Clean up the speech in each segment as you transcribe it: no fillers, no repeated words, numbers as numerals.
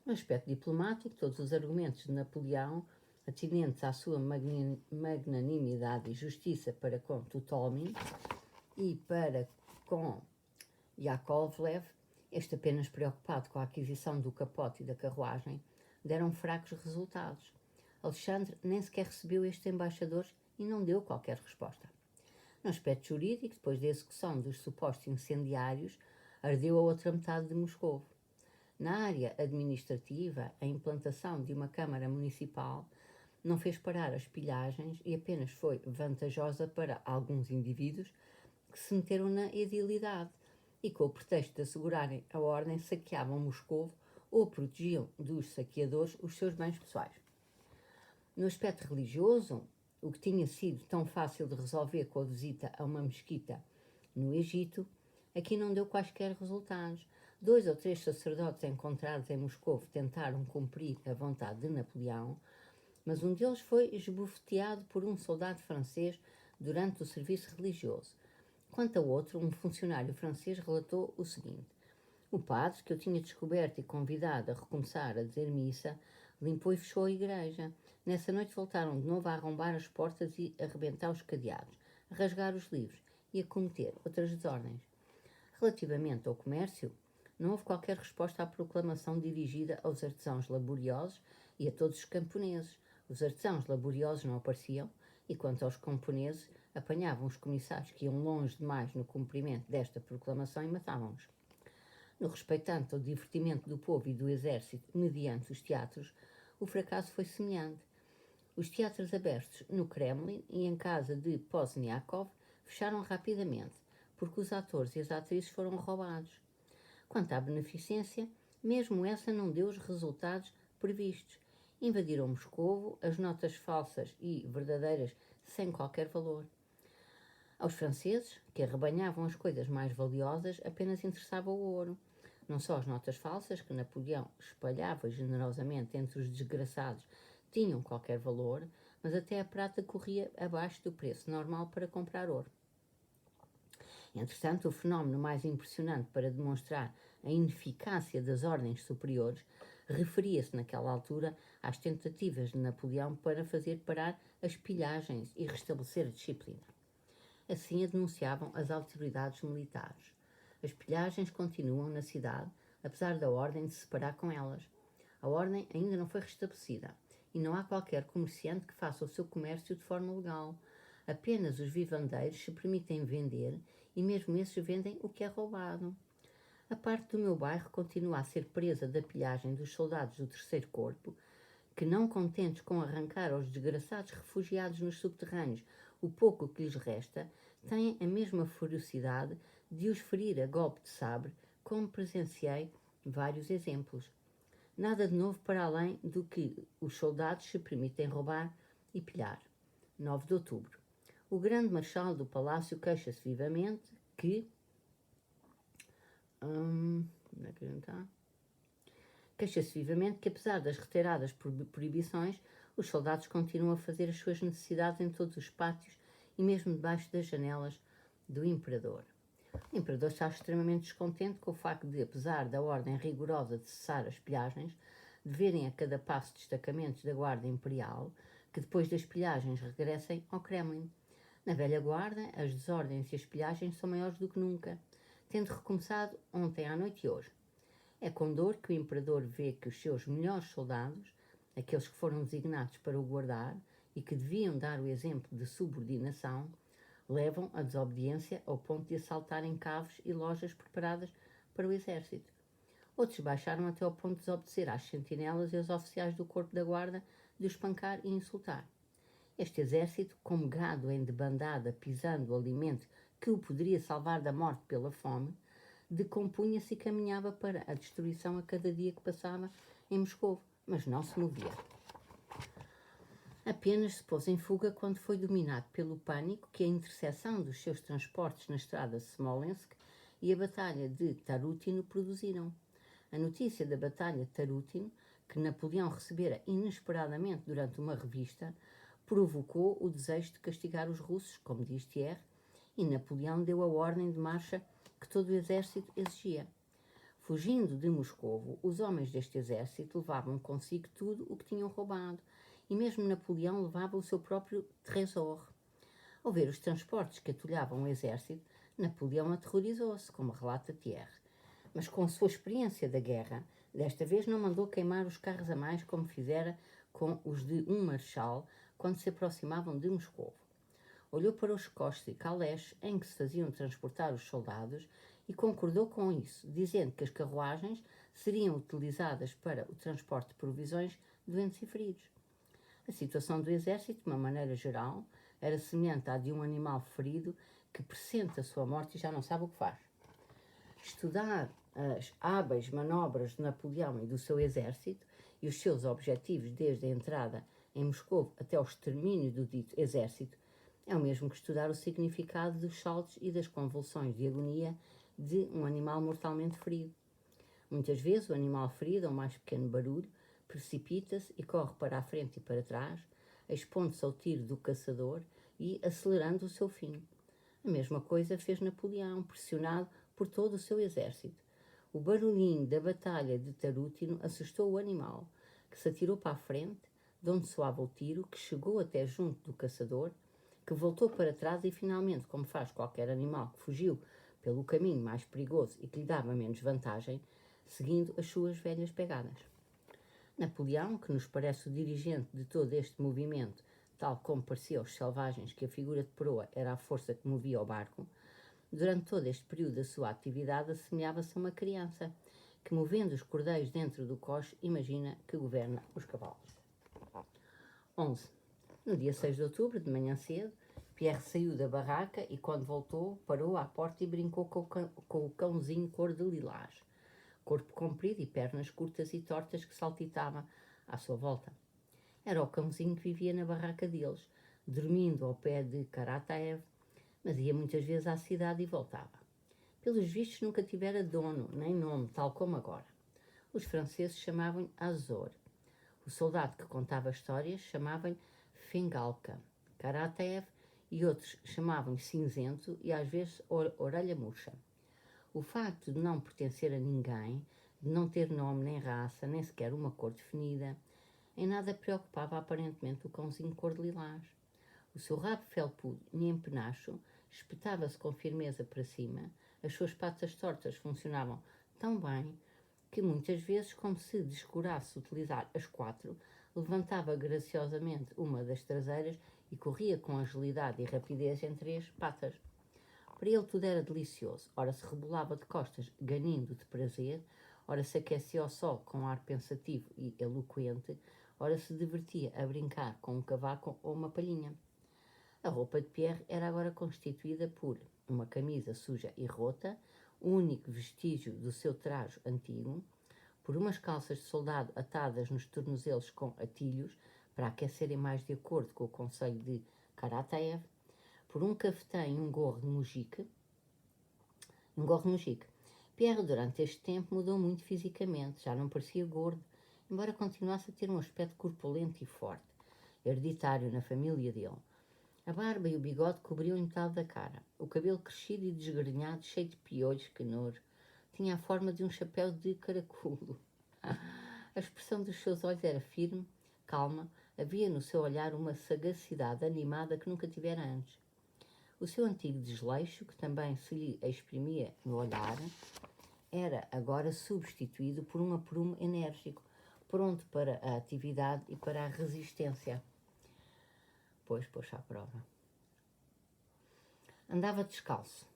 No aspecto diplomático, todos os argumentos de Napoleão, atinentes à sua magnanimidade e justiça para com Ptolemy e para com Yakovlev, este apenas preocupado com a aquisição do capote e da carruagem, deram fracos resultados. Alexandre nem sequer recebeu estes embaixadores e não deu qualquer resposta. No aspecto jurídico, depois da execução dos supostos incendiários, ardeu a outra metade de Moscovo. Na área administrativa, a implantação de uma Câmara Municipal não fez parar as pilhagens e apenas foi vantajosa para alguns indivíduos que se meteram na edilidade e, com o pretexto de assegurarem a ordem, saqueavam Moscovo ou protegiam dos saqueadores os seus bens pessoais. No aspecto religioso, o que tinha sido tão fácil de resolver com a visita a uma mesquita no Egito, aqui não deu quaisquer resultados. 2 ou 3 sacerdotes encontrados em Moscovo tentaram cumprir a vontade de Napoleão, mas um deles foi esbofeteado por um soldado francês durante o serviço religioso. Quanto ao outro, um funcionário francês relatou o seguinte: o padre, que eu tinha descoberto e convidado a recomeçar a dizer missa, limpou e fechou a igreja. Nessa noite voltaram de novo a arrombar as portas e a arrebentar os cadeados, a rasgar os livros e a cometer outras desordens. Relativamente ao comércio, não houve qualquer resposta à proclamação dirigida aos artesãos laboriosos e a todos os camponeses. Os artesãos laboriosos não apareciam e, quanto aos camponeses, apanhavam os comissários que iam longe demais no cumprimento desta proclamação e matavam-os. No respeitante ao divertimento do povo e do exército mediante os teatros, o fracasso foi semelhante. Os teatros abertos no Kremlin e em casa de Pozniakov fecharam rapidamente, porque os atores e as atrizes foram roubados. Quanto à beneficência, mesmo essa não deu os resultados previstos. Invadiram Moscovo, as notas falsas e verdadeiras sem qualquer valor. Aos franceses, que arrebanhavam as coisas mais valiosas, apenas interessava o ouro. Não só as notas falsas, que Napoleão espalhava generosamente entre os desgraçados, tinham qualquer valor, mas até a prata corria abaixo do preço normal para comprar ouro. Entretanto, o fenómeno mais impressionante para demonstrar a ineficácia das ordens superiores referia-se naquela altura às tentativas de Napoleão para fazer parar as pilhagens e restabelecer a disciplina. Assim a denunciavam as autoridades militares. As pilhagens continuam na cidade, apesar da ordem de se parar com elas. A ordem ainda não foi restabelecida e não há qualquer comerciante que faça o seu comércio de forma legal. Apenas os vivandeiros se permitem vender e mesmo esses vendem o que é roubado. A parte do meu bairro continua a ser presa da pilhagem dos soldados do Terceiro Corpo, que, não contentes com arrancar aos desgraçados refugiados nos subterrâneos o pouco que lhes resta, têm a mesma ferocidade de os ferir a golpe de sabre, como presenciei vários exemplos. Nada de novo para além do que os soldados se permitem roubar e pilhar. 9 de outubro. O grande marechal do palácio queixa-se vivamente que... onde é que a gente está? Queixa-se vivamente que, apesar das reiteradas proibições, os soldados continuam a fazer as suas necessidades em todos os pátios e mesmo debaixo das janelas do imperador. O imperador está extremamente descontente com o facto de, apesar da ordem rigorosa de cessar as pilhagens, deverem a cada passo destacamentos da guarda imperial que, depois das pilhagens, regressem ao Kremlin. Na velha guarda, as desordens e as pilhagens são maiores do que nunca, tendo recomeçado ontem à noite e hoje. É com dor que o imperador vê que os seus melhores soldados, aqueles que foram designados para o guardar e que deviam dar o exemplo de subordinação, levam a desobediência ao ponto de assaltarem caves e lojas preparadas para o exército. Outros baixaram até ao ponto de desobedecer às sentinelas e aos oficiais do corpo da guarda, de os espancar e insultar. Este exército, como gado em debandada pisando o alimento que o poderia salvar da morte pela fome, decompunha-se e caminhava para a destruição a cada dia que passava em Moscovo, mas não se movia. Apenas se pôs em fuga quando foi dominado pelo pânico que a interseção dos seus transportes na estrada de Smolensk e a batalha de Tarútino produziram. A notícia da batalha de Tarútino, que Napoleão recebera inesperadamente durante uma revista, provocou o desejo de castigar os russos, como diz Thiers, e Napoleão deu a ordem de marcha que todo o exército exigia. Fugindo de Moscovo, os homens deste exército levavam consigo tudo o que tinham roubado, e mesmo Napoleão levava o seu próprio trésor. Ao ver os transportes que atulhavam o exército, Napoleão aterrorizou-se, como relata Thiers. Mas com a sua experiência da guerra, desta vez não mandou queimar os carros a mais como fizera com os de um marechal quando se aproximavam de Moscovo. Olhou para os coches e calés em que se faziam transportar os soldados e concordou com isso, dizendo que as carruagens seriam utilizadas para o transporte de provisões, doentes e feridos. A situação do exército, de uma maneira geral, era semelhante à de um animal ferido que pressente a sua morte e já não sabe o que faz. Estudar as hábeis manobras de Napoleão e do seu exército e os seus objetivos desde a entrada em Moscou até o extermínio do dito exército é o mesmo que estudar o significado dos saltos e das convulsões de agonia de um animal mortalmente ferido. Muitas vezes o animal ferido, a um mais pequeno barulho, precipita-se e corre para a frente e para trás, expondo-se ao tiro do caçador e acelerando o seu fim. A mesma coisa fez Napoleão, pressionado por todo o seu exército. O barulhinho da batalha de Tarútino assustou o animal, que se atirou para a frente, de onde soava o tiro, que chegou até junto do caçador, que voltou para trás e finalmente, como faz qualquer animal que fugiu pelo caminho mais perigoso e que lhe dava menos vantagem, seguindo as suas velhas pegadas. Napoleão, que nos parece o dirigente de todo este movimento, tal como parecia aos selvagens que a figura de proa era a força que movia o barco, durante todo este período da sua atividade assemelhava-se a uma criança, que movendo os cordeiros dentro do coche imagina que governa os cavalos. 11. No dia 6 de outubro, de manhã cedo, Pierre saiu da barraca e, quando voltou, parou à porta e brincou com o cãozinho cor de lilás, corpo comprido e pernas curtas e tortas que saltitava à sua volta. Era o cãozinho que vivia na barraca deles, dormindo ao pé de Karataev, mas ia muitas vezes à cidade e voltava. Pelos vistos nunca tivera dono, nem nome, tal como agora. Os franceses chamavam-lhe Azor. O soldado que contava histórias chamavam-lhe Fingalka, Karataev, e outros chamavam-lhe Cinzento e às vezes Orelha Murcha. O facto de não pertencer a ninguém, de não ter nome nem raça, nem sequer uma cor definida, em nada preocupava aparentemente o cãozinho cor de lilás. O seu rabo felpudo e em penacho espetava-se com firmeza para cima, as suas patas tortas funcionavam tão bem que muitas vezes, como se descurasse utilizar as quatro, levantava graciosamente uma das traseiras e corria com agilidade e rapidez entre as patas. Para ele tudo era delicioso. Ora se rebolava de costas, ganindo de prazer, ora se aquecia ao sol com ar pensativo e eloquente, ora se divertia a brincar com um cavaco ou uma palhinha. A roupa de Pierre era agora constituída por uma camisa suja e rota, o único vestígio do seu trajo antigo, por umas calças de soldado atadas nos tornozelos com atilhos, para aquecerem mais de acordo com o conselho de Karataev, por um cafetã e um gorro de mujique. Pierre, durante este tempo, mudou muito fisicamente, já não parecia gordo, embora continuasse a ter um aspecto corpulento e forte, hereditário na família dele. A barba e o bigode cobriam metade da cara. O cabelo crescido e desgrenhado, cheio de piolhos, que nojo, tinha a forma de um chapéu de caraculo. A expressão dos seus olhos era firme, calma, havia no seu olhar uma sagacidade animada que nunca tivera antes. O seu antigo desleixo, que também se lhe exprimia no olhar, era agora substituído por um aprumo enérgico, pronto para a atividade e para a resistência. Pois à prova. Andava descalço.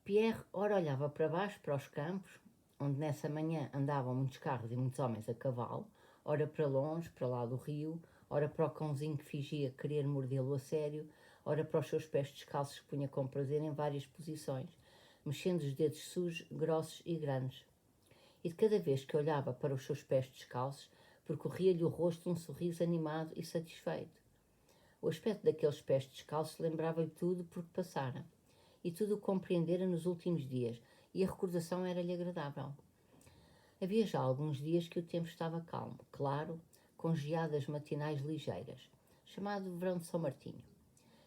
Pierre ora olhava para baixo, para os campos, onde nessa manhã andavam muitos carros e muitos homens a cavalo, ora para longe, para lá do rio, ora para o cãozinho que fingia querer mordê-lo a sério, ora para os seus pés descalços que punha com prazer em várias posições, mexendo os dedos sujos, grossos e grandes. E de cada vez que olhava para os seus pés descalços, percorria-lhe o rosto um sorriso animado e satisfeito. O aspecto daqueles pés descalços lembrava-lhe tudo por que passara, e tudo o compreendera nos últimos dias, e a recordação era-lhe agradável. Havia já alguns dias que o tempo estava calmo, claro, com geadas matinais ligeiras, chamado verão de São Martinho.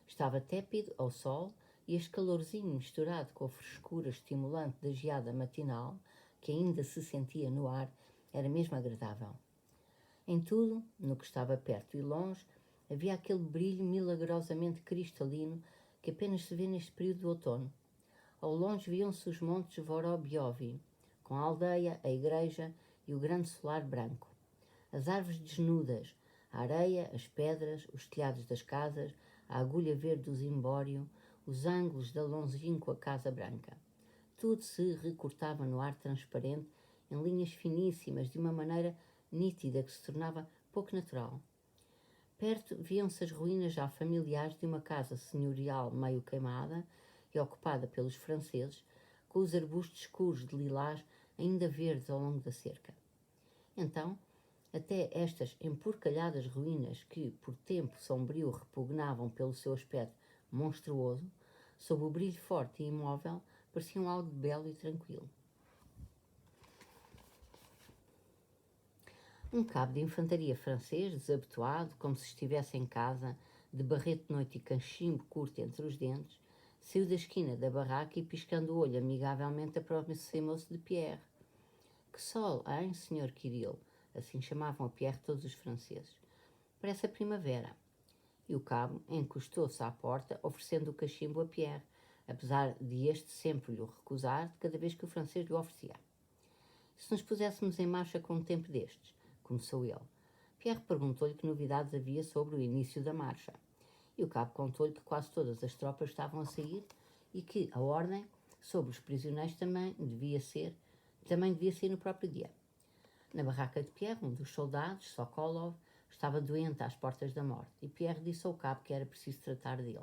Estava tépido ao sol, e este calorzinho misturado com a frescura estimulante da geada matinal que ainda se sentia no ar era mesmo agradável. Em tudo, no que estava perto e longe, havia aquele brilho milagrosamente cristalino que apenas se vê neste período do outono. Ao longe viam-se os montes Vorobiovi, com a aldeia, a igreja e o grande solar branco. As árvores desnudas, a areia, as pedras, os telhados das casas, a agulha verde do zimbório, os ângulos da longínqua Casa Branca. Tudo se recortava no ar transparente em linhas finíssimas de uma maneira nítida que se tornava pouco natural. Perto viam-se as ruínas já familiares de uma casa senhorial meio queimada e ocupada pelos franceses, com os arbustos escuros de lilás ainda verdes ao longo da cerca. Então, até estas emporcalhadas ruínas que, por tempo sombrio, repugnavam pelo seu aspecto monstruoso, sob o brilho forte e imóvel, pareciam algo belo e tranquilo. Um cabo de infantaria francês, desabituado, como se estivesse em casa, de barrete de noite e cachimbo curto entre os dentes, saiu da esquina da barraca e, piscando o olho amigavelmente, aproximou-se de Pierre. Que sol, hein, Sr. Kirill? Assim chamavam a Pierre todos os franceses. Parece a primavera. E o cabo encostou-se à porta, oferecendo o cachimbo a Pierre, apesar de este sempre lhe recusar de cada vez que o francês lhe oferecia. Se nos puséssemos em marcha com um tempo destes, começou ele. Pierre perguntou-lhe que novidades havia sobre o início da marcha. E o cabo contou-lhe que quase todas as tropas estavam a sair e que a ordem sobre os prisioneiros também devia ser no próprio dia. Na barraca de Pierre, um dos soldados, Sokolov, estava doente às portas da morte e Pierre disse ao cabo que era preciso tratar dele.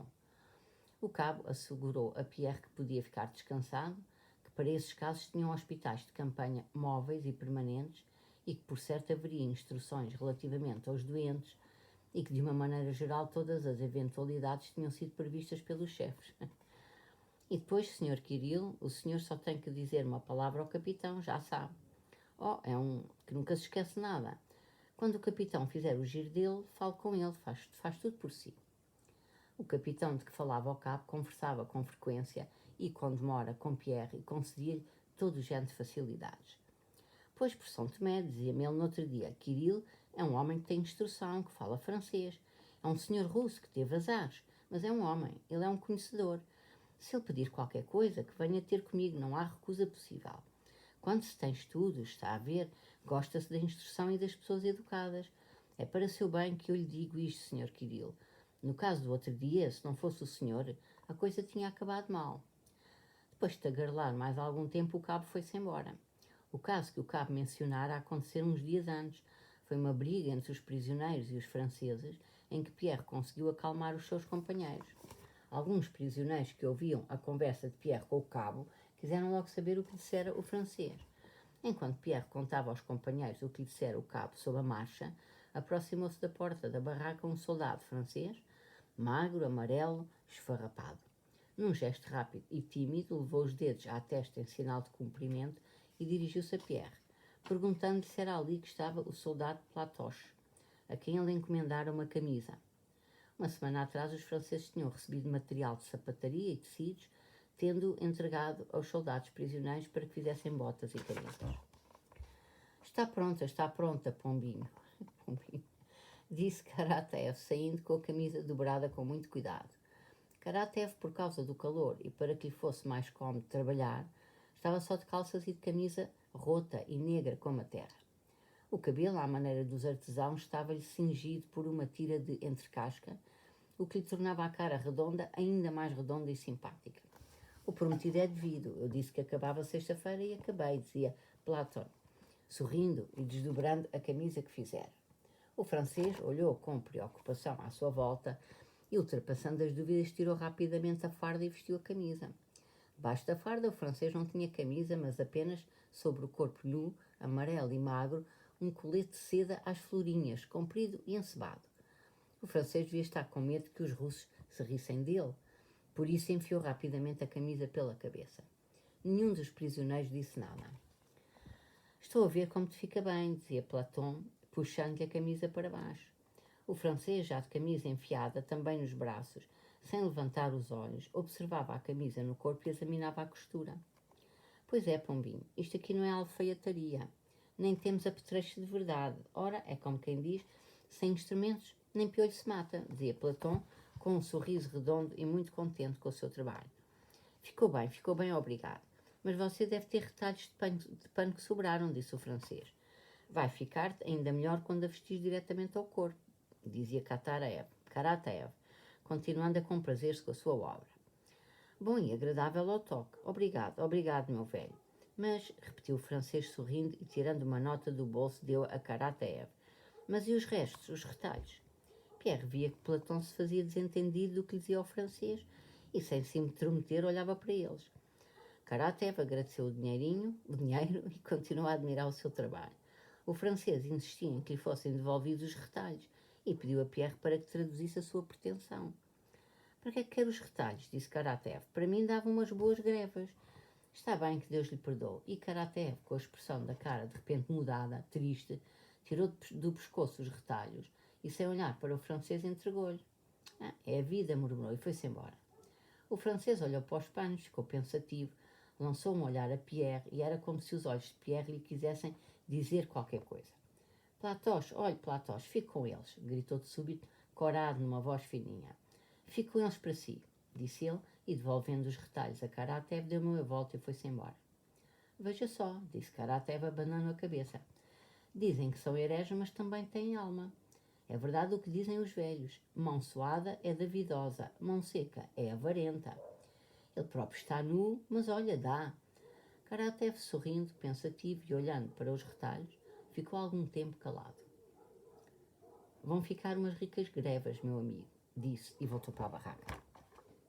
O cabo assegurou a Pierre que podia ficar descansado, que para esses casos tinham hospitais de campanha móveis e permanentes e que, por certo, haveria instruções relativamente aos doentes e que, de uma maneira geral, todas as eventualidades tinham sido previstas pelos chefes. E depois, Sr. Kirill, o senhor só tem que dizer uma palavra ao capitão, já sabe. Oh, é um que nunca se esquece nada. Quando o capitão fizer o giro dele, fale com ele, faz tudo por si. O capitão de que falava ao cabo conversava com frequência e, com demora, com Pierre e concedia-lhe todo o género de facilidades. Pois, por São Tomé, dizia-me ele no outro dia, Kirill é um homem que tem instrução, que fala francês. É um senhor russo que teve azares, mas é um homem, ele é um conhecedor. Se ele pedir qualquer coisa, que venha ter comigo, não há recusa possível. Quando se tem estudos, está a ver, gosta-se da instrução e das pessoas educadas. É para seu bem que eu lhe digo isto, Sr. Kirill. No caso do outro dia, se não fosse o senhor, a coisa tinha acabado mal. Depois de tagarelar mais algum tempo, o cabo foi-se embora. O caso que o cabo mencionara aconteceu uns dias antes. Foi uma briga entre os prisioneiros e os franceses, em que Pierre conseguiu acalmar os seus companheiros. Alguns prisioneiros que ouviam a conversa de Pierre com o cabo quiseram logo saber o que dissera o francês. Enquanto Pierre contava aos companheiros o que lhe dissera o cabo sob a marcha, aproximou-se da porta da barraca um soldado francês, magro, amarelo, esfarrapado. Num gesto rápido e tímido, levou os dedos à testa em sinal de cumprimento e dirigiu-se a Pierre, perguntando-lhe se era ali que estava o soldado Platoche, a quem ele encomendara uma camisa. Uma semana atrás, os franceses tinham recebido material de sapataria e tecidos, tendo entregado aos soldados prisioneiros para que fizessem botas e camisas. Está pronta, Pombinho, Pombinho, disse Karatev, saindo com a camisa dobrada com muito cuidado. Karatev, por causa do calor e para que lhe fosse mais cómodo trabalhar, estava só de calças e de camisa rota e negra como a terra. O cabelo, à maneira dos artesãos, estava-lhe cingido por uma tira de entrecasca, o que lhe tornava a cara redonda ainda mais redonda e simpática. O prometido é devido. Eu disse que acabava sexta-feira e acabei, dizia Platon, sorrindo e desdobrando a camisa que fizera. O francês olhou com preocupação à sua volta e, ultrapassando as dúvidas, tirou rapidamente a farda e vestiu a camisa. Debaixo da farda, o francês não tinha camisa, mas apenas, sobre o corpo nu, amarelo e magro, um colete de seda às florinhas, comprido e encebado. O francês devia estar com medo que os russos se rissem dele, por isso enfiou rapidamente a camisa pela cabeça. Nenhum dos prisioneiros disse nada. Estou a ver como te fica bem, dizia Platão, puxando-lhe a camisa para baixo. O francês, já de camisa enfiada também nos braços, sem levantar os olhos, observava a camisa no corpo e examinava a costura. Pois é, pombinho, isto aqui não é alfaiataria, nem temos apetrecho de verdade. Ora, é como quem diz, sem instrumentos nem piolho se mata, dizia Platão, com um sorriso redondo e muito contente com o seu trabalho. Ficou bem, obrigado. Mas você deve ter retalhos de pano que sobraram, disse o francês. Vai ficar ainda melhor quando a vestir diretamente ao corpo, dizia Karatev, continuando a comprazer-se com a sua obra. Bom e agradável ao toque. Obrigado, meu velho. Mas, repetiu o francês sorrindo e tirando uma nota do bolso, deu a Karatev. Mas e os restos, os retalhos? Pierre via que Platão se fazia desentendido do que lhe dizia ao francês e, sem se intrometer, olhava para eles. Karatev agradeceu o dinheiro e continuou a admirar o seu trabalho. O francês insistia em que lhe fossem devolvidos os retalhos e pediu a Pierre para que traduzisse a sua pretensão. Para que é que quer os retalhos? Disse Karatev. Para mim dava umas boas grevas. Está bem, que Deus lhe perdoe. E Karatev, com a expressão da cara de repente mudada, triste, tirou do pescoço os retalhos e, sem olhar para o francês, entregou-lhe. É a vida, murmurou e foi-se embora. O francês olhou para os panos, ficou pensativo, lançou um olhar a Pierre e era como se os olhos de Pierre lhe quisessem dizer qualquer coisa. Platoche, fique com eles, gritou de súbito, corado numa voz fininha. Fique com eles para si, disse ele, e devolvendo os retalhos a Karatev, deu meia volta e foi-se embora. Veja só, disse Karatev, abanando a cabeça. Dizem que são hereges, mas também têm alma. É verdade o que dizem os velhos. Mão suada é davidosa, mão seca é avarenta. Ele próprio está nu, mas olha, dá. Karatev, sorrindo, pensativo e olhando para os retalhos, ficou algum tempo calado. Vão ficar umas ricas grevas, meu amigo, disse e voltou para a barraca.